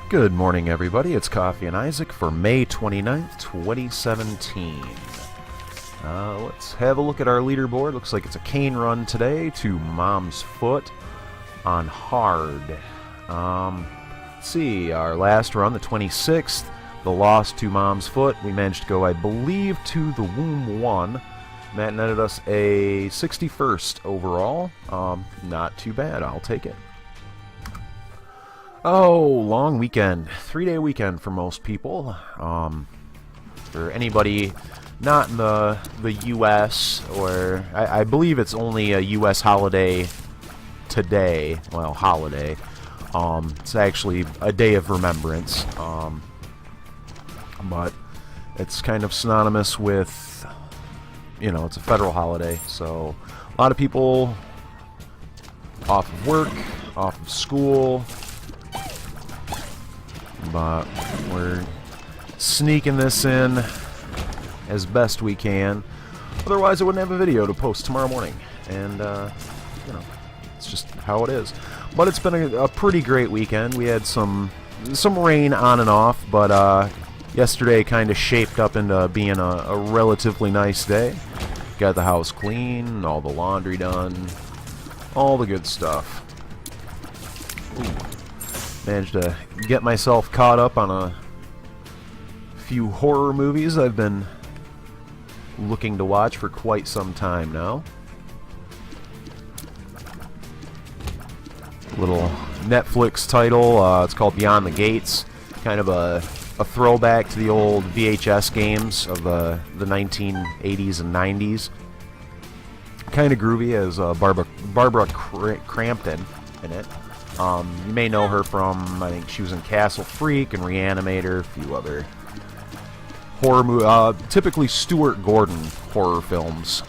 Good morning, everybody. It's Coffee and Isaac for May 29th, 2017. Let's have a look at our leaderboard. Looks like it's a cane run today to Mom's Foot on hard. Let's see, our last run, the 26th, the loss to Mom's Foot. We managed to go, I believe, to the Womb 1. That netted us a 61st overall. Not too bad. I'll take it. Oh, long weekend. 3-day weekend for most people. For anybody not in the U.S., or I believe it's only a U.S. holiday today. Well, holiday. It's actually a day of remembrance. But it's kind of synonymous with, you know, it's a federal holiday. So a lot of people off of work, off of school. But we're sneaking this in as best we can. Otherwise, I wouldn't have a video to post tomorrow morning. And, you know, it's just how it is. But it's been a pretty great weekend. We had some rain on and off, but yesterday kind of shaped up into being a relatively nice day. Got the house clean, all the laundry done, all the good stuff. Ooh. Managed to get myself caught up on a few horror movies I've been looking to watch for quite some time now. Little Netflix title, it's called Beyond the Gates. Kind of a throwback to the old VHS games of the 1980s and 90s. Kind of groovy, as Barbara Crampton in it. You may know her from, I think she was in Castle Freak and Reanimator, a few other horror movies, typically Stuart Gordon horror films.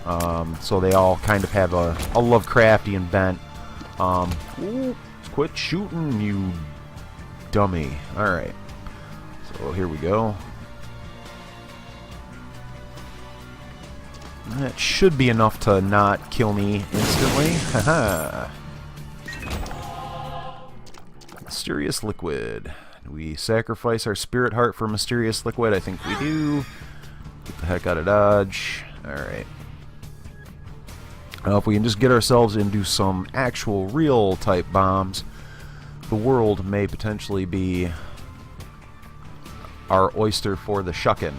So they all kind of have a Lovecraftian bent. Ooh, quit shooting, you dummy. Alright. So here we go. That should be enough to not kill me instantly. Haha. Mysterious liquid. Do we sacrifice our spirit heart for mysterious liquid? I think we do. Get the heck out of Dodge. Alright. If we can just get ourselves into some actual real type bombs, the world may potentially be our oyster for the shuckin'.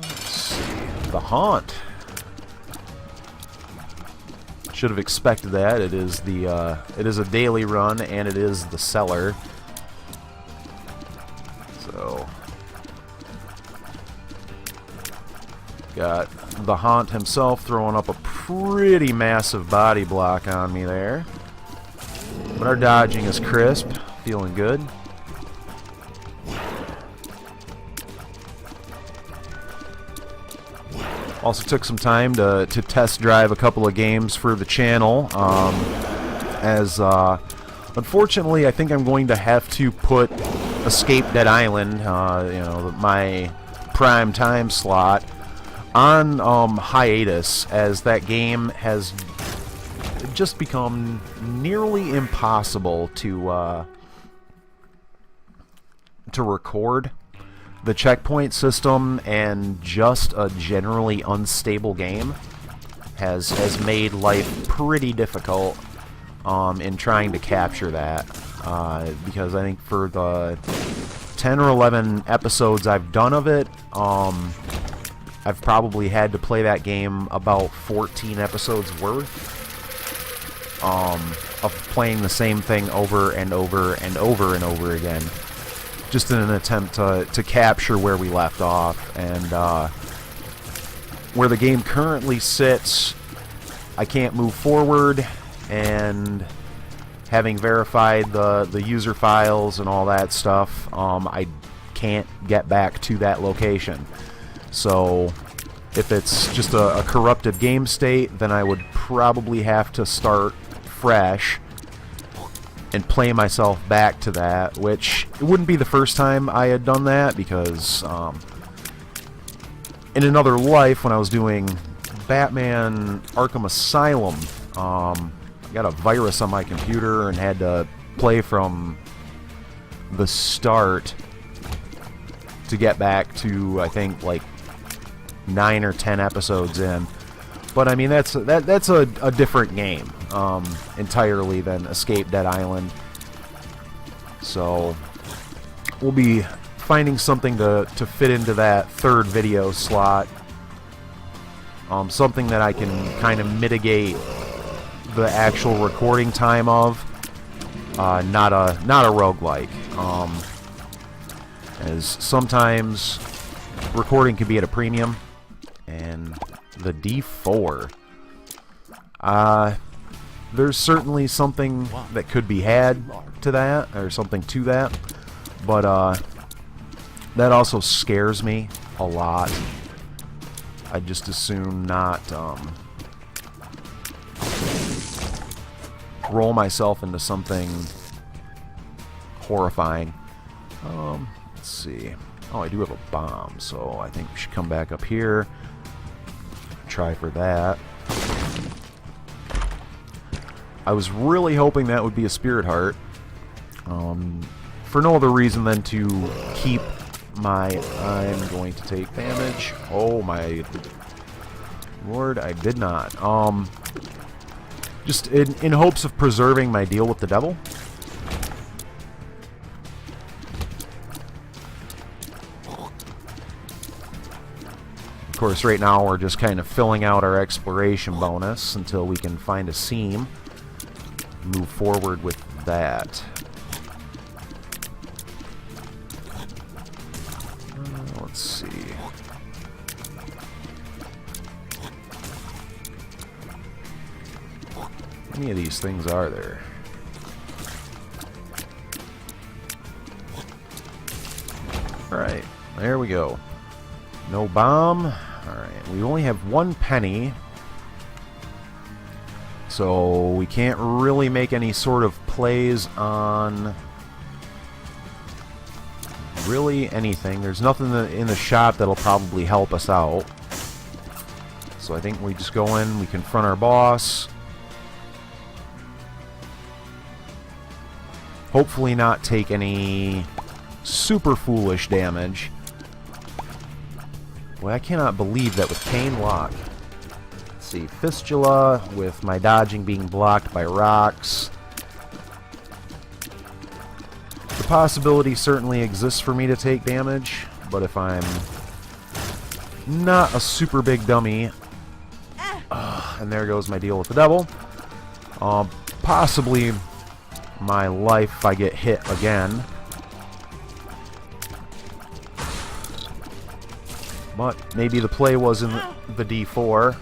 Let's see. The Haunt. Should have expected that. It is a daily run, and it is the cellar. So got the Haunt himself throwing up a pretty massive body block on me there. But our dodging is crisp, feeling good. Also took some time to test drive a couple of games for the channel, unfortunately I think I'm going to have to put Escape Dead Island, you know, my prime time slot, on hiatus, as that game has just become nearly impossible to record. The checkpoint system and just a generally unstable game has made life pretty difficult in trying to capture that, because I think for the 10 or 11 episodes I've done of it, I've probably had to play that game about 14 episodes worth of playing the same thing over and over and over and over again, just in an attempt to capture where we left off. And where the game currently sits, I can't move forward, and having verified the user files and all that stuff, I can't get back to that location. So if it's just a corrupted game state, then I would probably have to start fresh and play myself back to that, which it wouldn't be the first time I had done that, because in another life, when I was doing Batman Arkham Asylum, I got a virus on my computer and had to play from the start to get back to, I think, like 9 or 10 episodes in. But I mean, that's a different game entirely than Escape Dead Island. So we'll be finding something to fit into that third video slot. Something that I can kind of mitigate the actual recording time of. Not a roguelike. As sometimes recording can be at a premium. And the D4. There's certainly something that could be had to that, or something to that, but that also scares me a lot. I'd just as soon not roll myself into something horrifying. Let's see. Oh, I do have a bomb, so I think we should come back up here. Try for that. I was really hoping that would be a Spirit Heart. For no other reason than to keep my... I'm going to take damage. Oh my lord, I did not. Just in hopes of preserving my deal with the devil. Of course, right now we're just kind of filling out our exploration bonus until we can find a seam. Move forward with that. Let's see. How many of these things are there? Alright, there we go. No bomb. Alright, we only have 1 penny. So we can't really make any sort of plays on really anything. There's nothing in the shop that'll probably help us out. So I think we just go in, we confront our boss. Hopefully not take any super foolish damage. Boy, I cannot believe that with Cane Lock. Let's see, Fistula with my dodging being blocked by rocks. The possibility certainly exists for me to take damage, but if I'm not a super big dummy, and there goes my deal with the devil, possibly my life if I get hit again. But maybe the play was in the D4.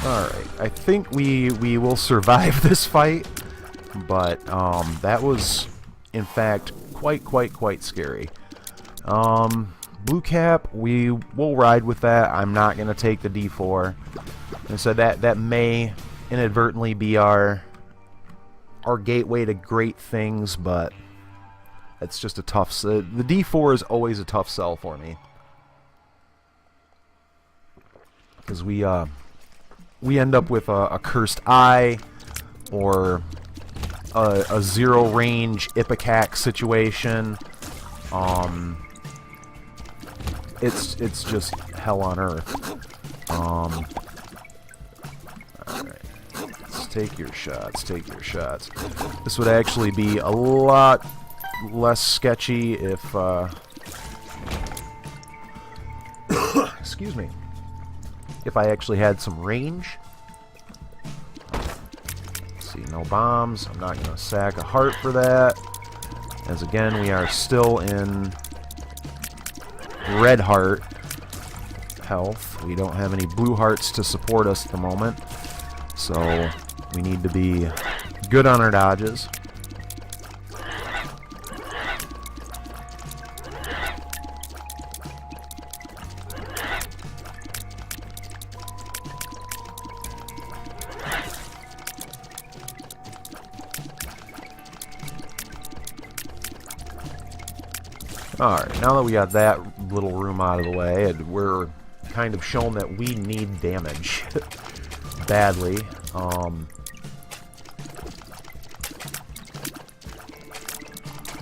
Alright, I think we will survive this fight, but that was, in fact, quite scary. Blue Cap, we will ride with that. I'm not going to take the D4. And so that may inadvertently be our gateway to great things, but it's just a tough... the D4 is always a tough sell for me. Because we end up with a Cursed Eye, or a zero range Ipecac situation. It's just hell on earth. Alright. Let's take your shots, take your shots. This would actually be a lot less sketchy if excuse me. If I actually had some range. Let's see, no bombs. I'm not going to sack a heart for that. As again, we are still in red heart health. We don't have any blue hearts to support us at the moment. So we need to be good on our dodges. Alright, now that we got that little room out of the way, and we're kind of shown that we need damage badly.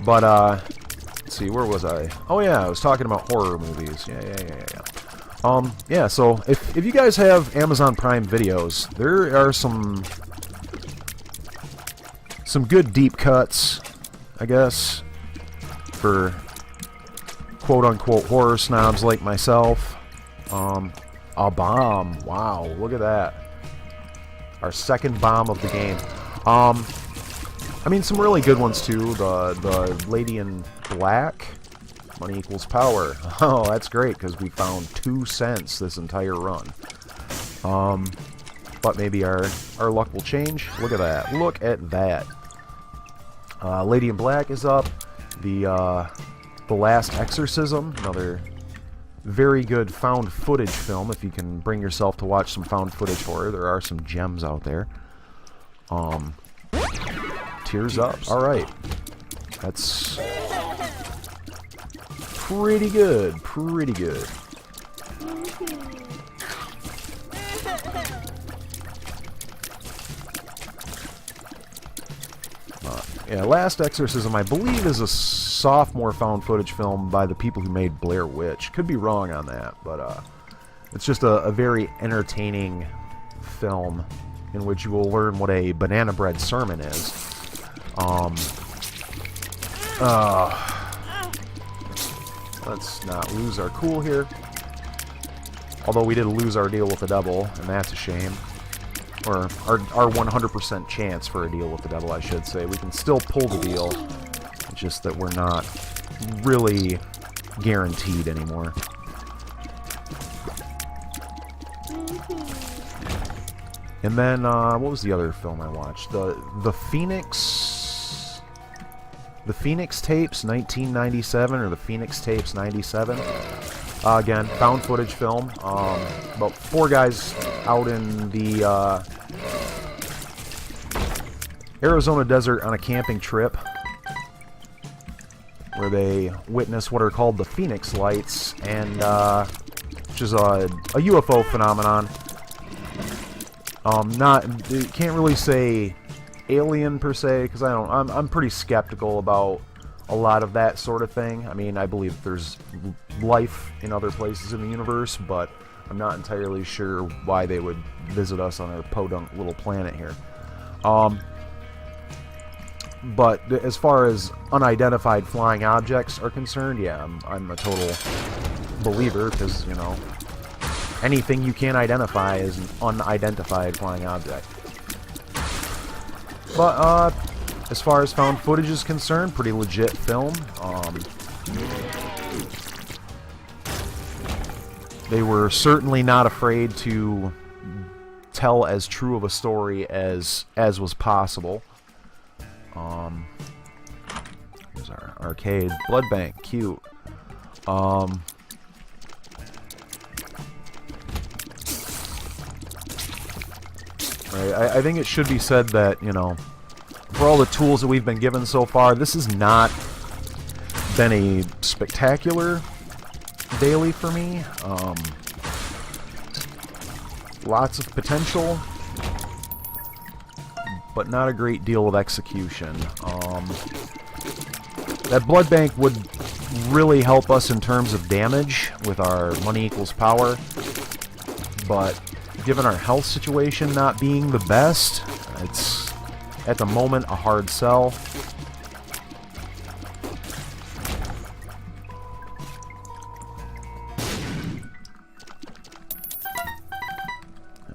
Let's see, where was I? Oh yeah, I was talking about horror movies. Yeah, so if you guys have Amazon Prime videos, there are some good deep cuts, I guess, for quote-unquote horror snobs like myself. A bomb. Wow, look at that. Our second bomb of the game. I mean, some really good ones too. The Lady in Black. Money equals power. Oh, that's great, because we found 2 cents this entire run. But maybe our luck will change. Look at that. Look at that. Lady in Black is up. The Last Exorcism, another very good found footage film, if you can bring yourself to watch some found footage horror. There are some gems out there. Tears Up. Alright. That's pretty good. Pretty good. Yeah, Last Exorcism, I believe, is a sophomore found footage film by the people who made Blair Witch. Could be wrong on that, but it's just a very entertaining film in which you will learn what a banana bread sermon is. Let's not lose our cool here. Although we did lose our deal with the devil, and that's a shame. Or our 100% chance for a deal with the devil, I should say. We can still pull the deal, it's just that we're not really guaranteed anymore. And then, what was the other film I watched? The Phoenix Tapes 1997, or the Phoenix Tapes 97. Again, found footage film. About 4 guys out in the Arizona desert on a camping trip where they witness what are called the Phoenix Lights, and which is a UFO phenomenon. Can't really say alien per se, because I'm pretty skeptical about a lot of that sort of thing. I mean, I believe there's life in other places in the universe, but I'm not entirely sure why they would visit us on our podunk little planet here. But as far as unidentified flying objects are concerned, yeah, I'm a total believer, because, you know, anything you can't identify is an unidentified flying object. But, as far as found footage is concerned, pretty legit film. They were certainly not afraid to tell as true of a story as was possible. Here's our arcade. Blood Bank, cute. I think it should be said that, you know, for all the tools that we've been given so far, this has not been a spectacular daily for me. Lots of potential, but not a great deal of execution. That blood bank would really help us in terms of damage with our money equals power, but given our health situation not being the best, it's at the moment a hard sell.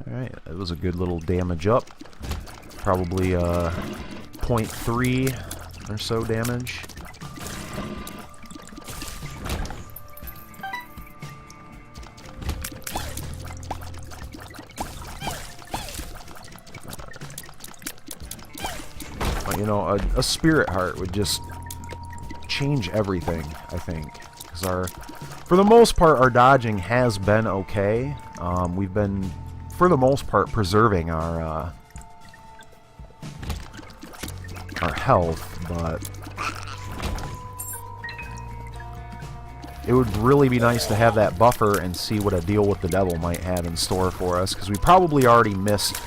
Alright, it was a good little damage up. Probably 0.3 or so damage. You know, a spirit heart would just change everything, I think. Because for the most part, our dodging has been okay. We've been, for the most part, preserving our health, but it would really be nice to have that buffer and see what a deal with the devil might have in store for us, because we probably already missed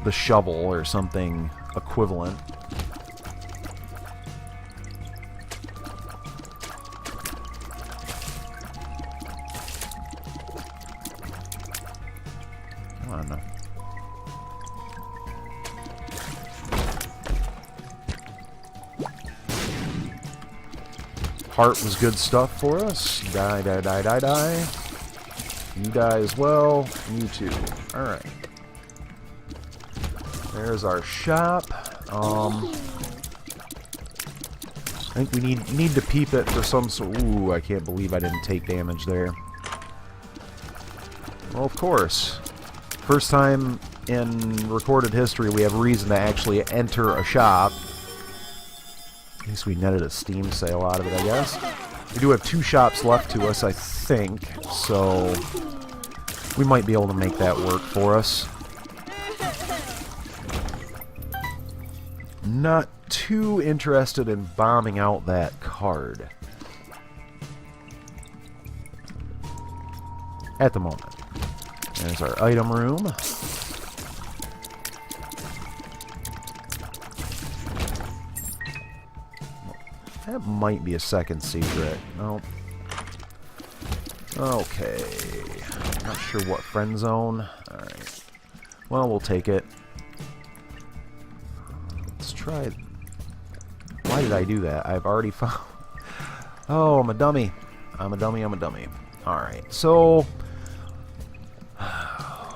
the shovel or something equivalent. Come on now. Heart was good stuff for us. Die, die, die, die, die. You die as well. You too. Alright. There's our shop. I think we need to peep it for some sort. Ooh, I can't believe I didn't take damage there. Well, of course. First time in recorded history we have reason to actually enter a shop. At least we netted a Steam sale out of it, I guess. We do have 2 shops left to us, I think, so we might be able to make that work for us. Not too interested in bombing out that card at the moment. There's our item room. That might be a second secret. Nope. Okay. Not sure what friend zone. Alright. Well, we'll take it. Let's try it. Why did I do that? I've already found... Oh, I'm a dummy. I'm a dummy, I'm a dummy. Alright, so...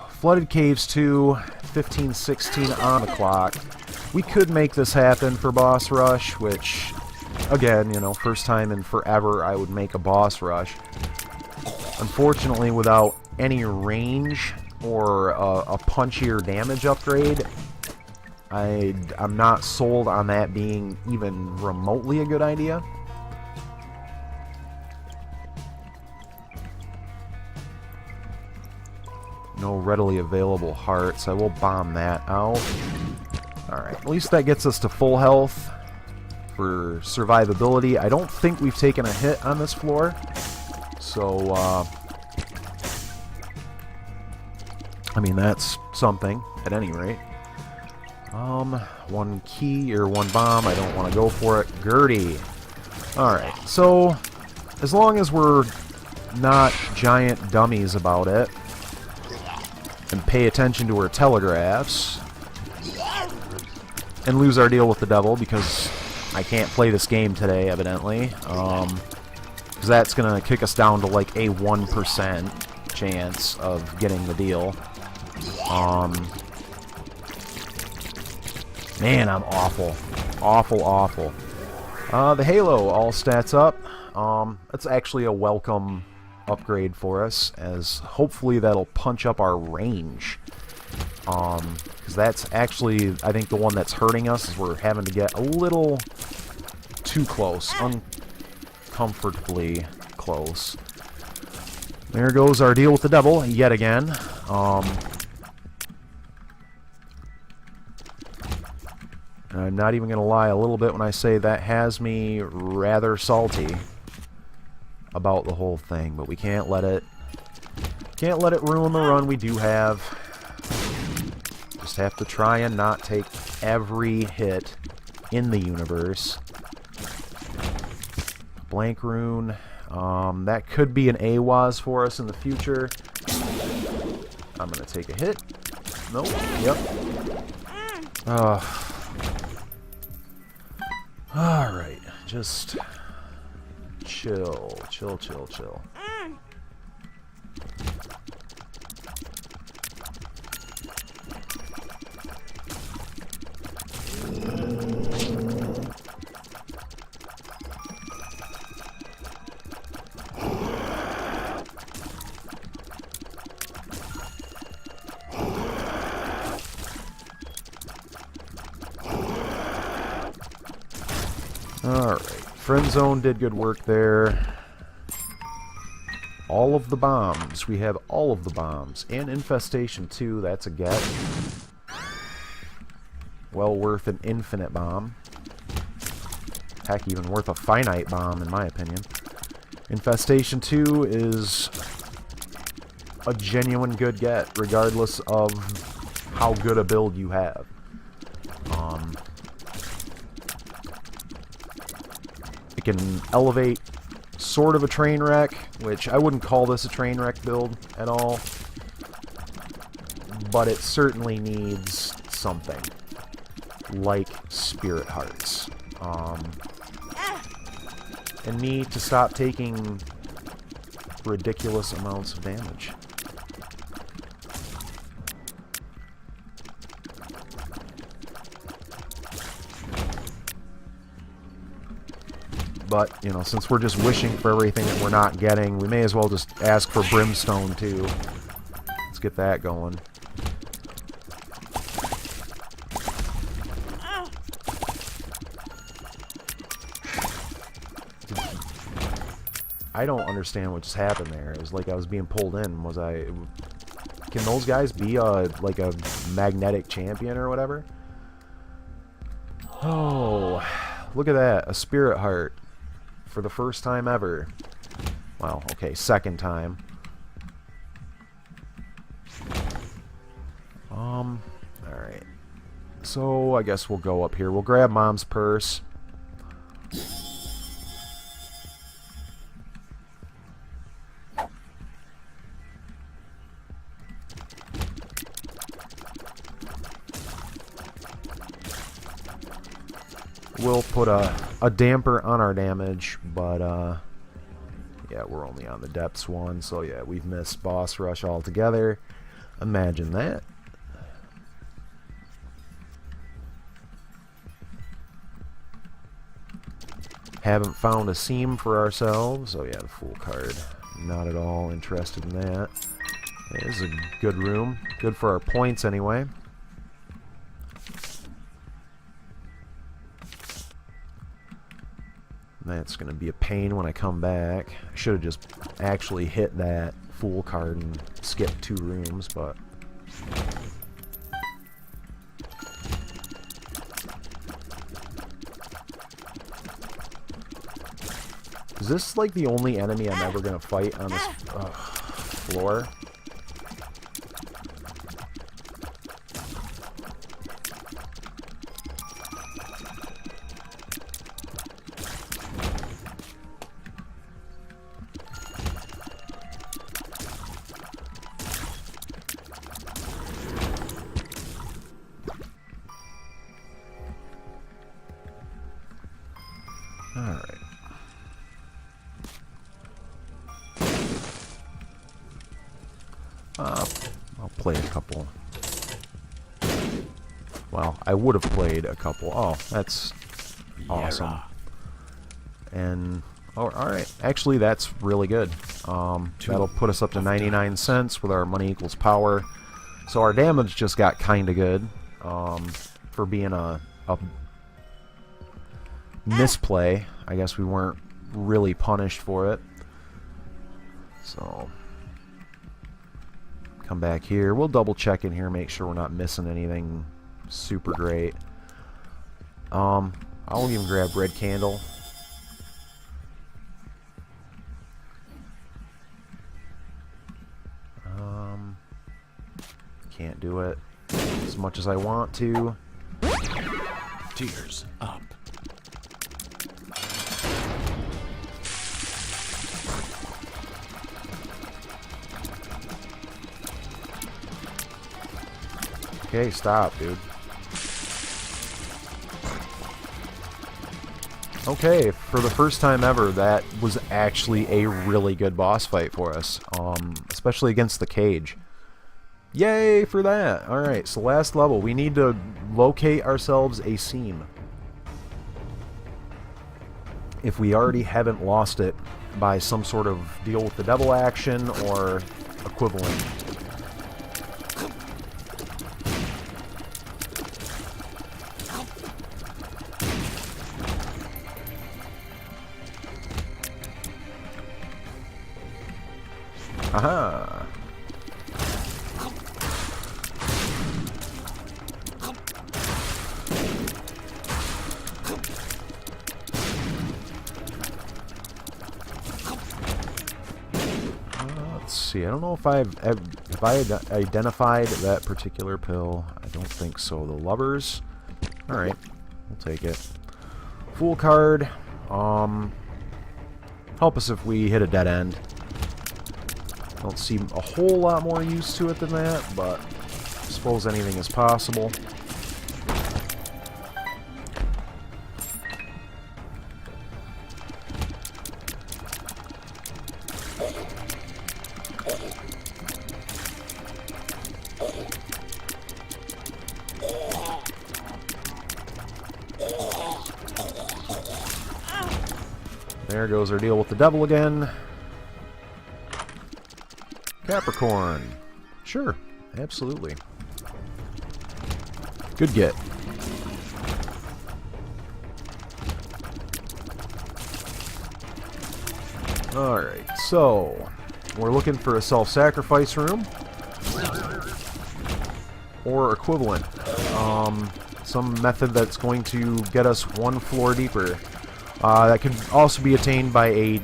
Flooded Caves 2, 15-16 on the clock. We could make this happen for Boss Rush, which... Again, you know, first time in forever I would make a boss rush. Unfortunately, without any range or a punchier damage upgrade, I'm not sold on that being even remotely a good idea. No readily available hearts. I will bomb that out. Alright, at least that gets us to full health. For survivability. I don't think we've taken a hit on this floor, so I mean that's something at any rate. One key or one bomb. I don't want to go for it. Gertie. Alright, so as long as we're not giant dummies about it and pay attention to her telegraphs and lose our deal with the devil, because I can't play this game today, evidently, because that's going to kick us down to like a 1% chance of getting the deal. Man, I'm awful. Awful, awful. The Halo all stats up. That's actually a welcome upgrade for us, as hopefully that'll punch up our range. Because that's actually, I think, the one that's hurting us, is we're having to get a little too close, uncomfortably close. There goes our deal with the devil, yet again. I'm not even going to lie a little bit when I say that has me rather salty about the whole thing, but we can't let it ruin the run we do have. Just have to try and not take every hit in the universe. Blank rune. That could be an AWAS for us in the future. I'm going to take a hit. Nope. Yep. Alright. Just chill. Chill, chill, chill. Alright, Friend Zone did good work there. All of the bombs. We have all of the bombs. And Infestation too, that's a get. Well worth an infinite bomb. Heck, even worth a finite bomb in my opinion. Infestation 2 is a genuine good get, regardless of how good a build you have. It can elevate sort of a train wreck, which I wouldn't call this a train wreck build at all, but it certainly needs something like Spirit Hearts. And me to stop taking ridiculous amounts of damage. But, you know, since we're just wishing for everything that we're not getting, we may as well just ask for Brimstone, too. Let's get that going. I don't understand what just happened there. It was like I was being pulled in. Was I... Can those guys be like a magnetic champion or whatever? Oh, look at that. A Spirit Heart. For the first time ever. Well, okay, second time. Alright. So, I guess we'll go up here. We'll grab Mom's purse. We'll put a damper on our damage, but yeah, we're only on the depths one, so yeah, we've missed boss rush altogether. Imagine that. Haven't found a seam for ourselves, so yeah, the Fool card. Not at all interested in that. It is a good room, good for our points anyway. That's going to be a pain when I come back. I should have just actually hit that Fool card and skipped 2 rooms, but... Is this like the only enemy I'm ever going to fight on this floor? Alright. I'll play a couple. Well, I would have played a couple. Oh, that's awesome. And, oh, alright. Actually, that's really good. That'll put us up to 99 cents with our money equals power. So our damage just got kinda good. For being a misplay. I guess we weren't really punished for it. So, come back here. We'll double check in here, make sure we're not missing anything super great. I'll even grab Red Candle. Can't do it as much as I want to. Tears up. Okay, stop, dude. Okay, for the first time ever, that was actually a really good boss fight for us. Especially against the cage. Yay for that! Alright, so last level. We need to locate ourselves a seam. If we already haven't lost it by some sort of deal with the devil action or equivalent. Aha! see. I don't know if I identified that particular pill. I don't think so. The lovers. All right, we'll take it. Fool card. Help us if we hit a dead end. Don't see a whole lot more use to it than that, but I suppose anything is possible. There goes our deal with the devil again. Capricorn. Sure, absolutely. Good get. Alright, so we're looking for a self-sacrifice room. Or equivalent. Some method that's going to get us one floor deeper. That can also be attained by a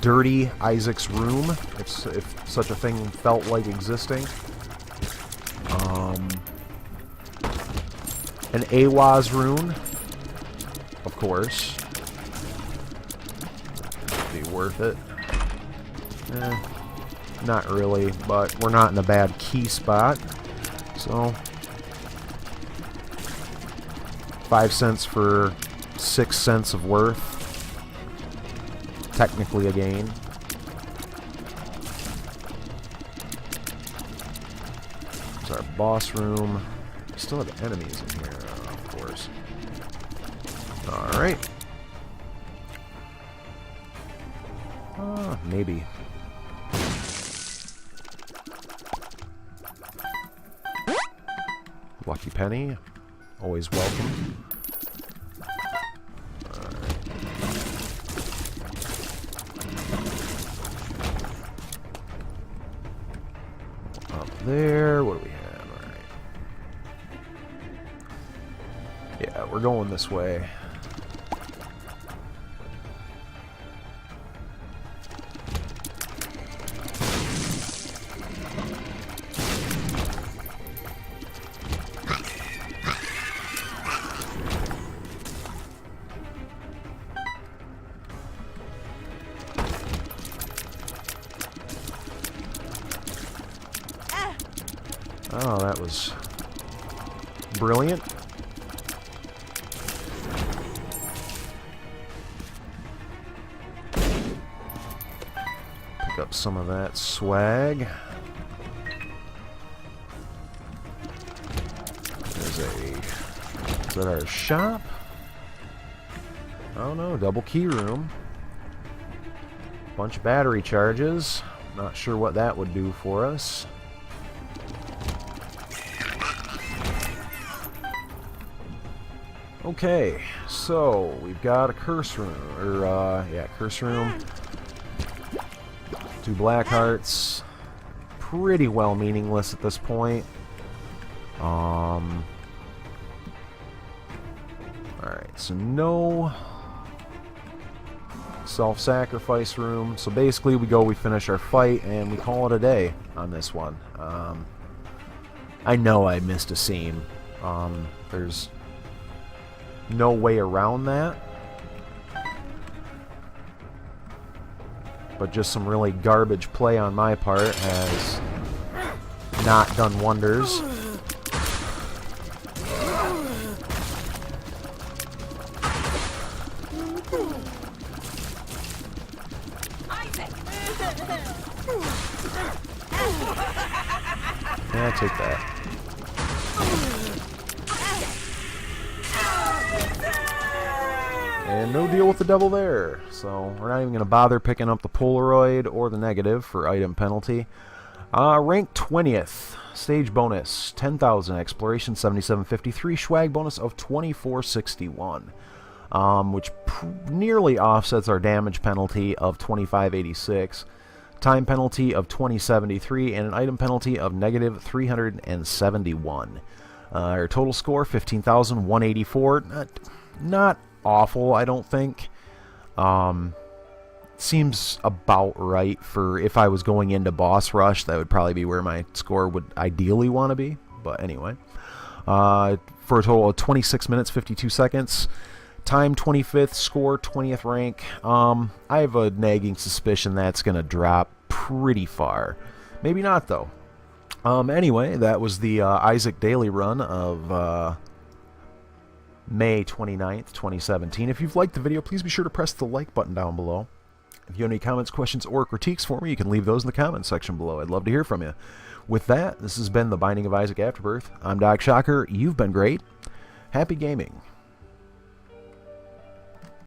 dirty Isaac's room, if such a thing felt like existing. An Awaz rune, of course. Be worth it. Not really, but we're not in a bad key spot, so 5 cents for 6 cents of worth. Technically a gain. It's our boss room. We still have enemies in here, of course. Alright. Maybe. Lucky penny. Always welcome. There, what do we have? Alright. Yeah, we're going this way. Oh, that was brilliant. Pick up some of that swag. There's is that our shop? Oh no, double key room. Bunch of battery charges. Not sure what that would do for us. Okay, so we've got a curse room, or yeah, curse room. 2 black hearts. Pretty well meaningless at this point. Alright, so no self-sacrifice room. So basically we finish our fight, and we call it a day on this one. I know I missed a scene. There's no way around that, but just some really garbage play on my part has not done wonders. Yeah, take that. And no deal with the devil there, so we're not even going to bother picking up the Polaroid or the negative for item penalty. Rank 20th, stage bonus 10,000, exploration 7753, swag bonus of 2461, which nearly offsets our damage penalty of 2586, time penalty of 2073, and an item penalty of negative 371. Our total score 15,184. Not awful, I don't think. seems about right for if I was going into boss rush. That would probably be where my score would ideally want to be. But anyway, for a total of 26 minutes 52 seconds, time 25th, score 20th rank. I have a nagging suspicion that's gonna drop pretty far. Maybe not though. Anyway, that was the Isaac Daily run of May 29th, 2017. If you've liked the video, please be sure to press the like button down below. If you have any comments, questions, or critiques for me, you can leave those in the comments section below. I'd love to hear from you. With that, this has been The Binding of Isaac Afterbirth. I'm Doc Shocker. You've been great. Happy gaming.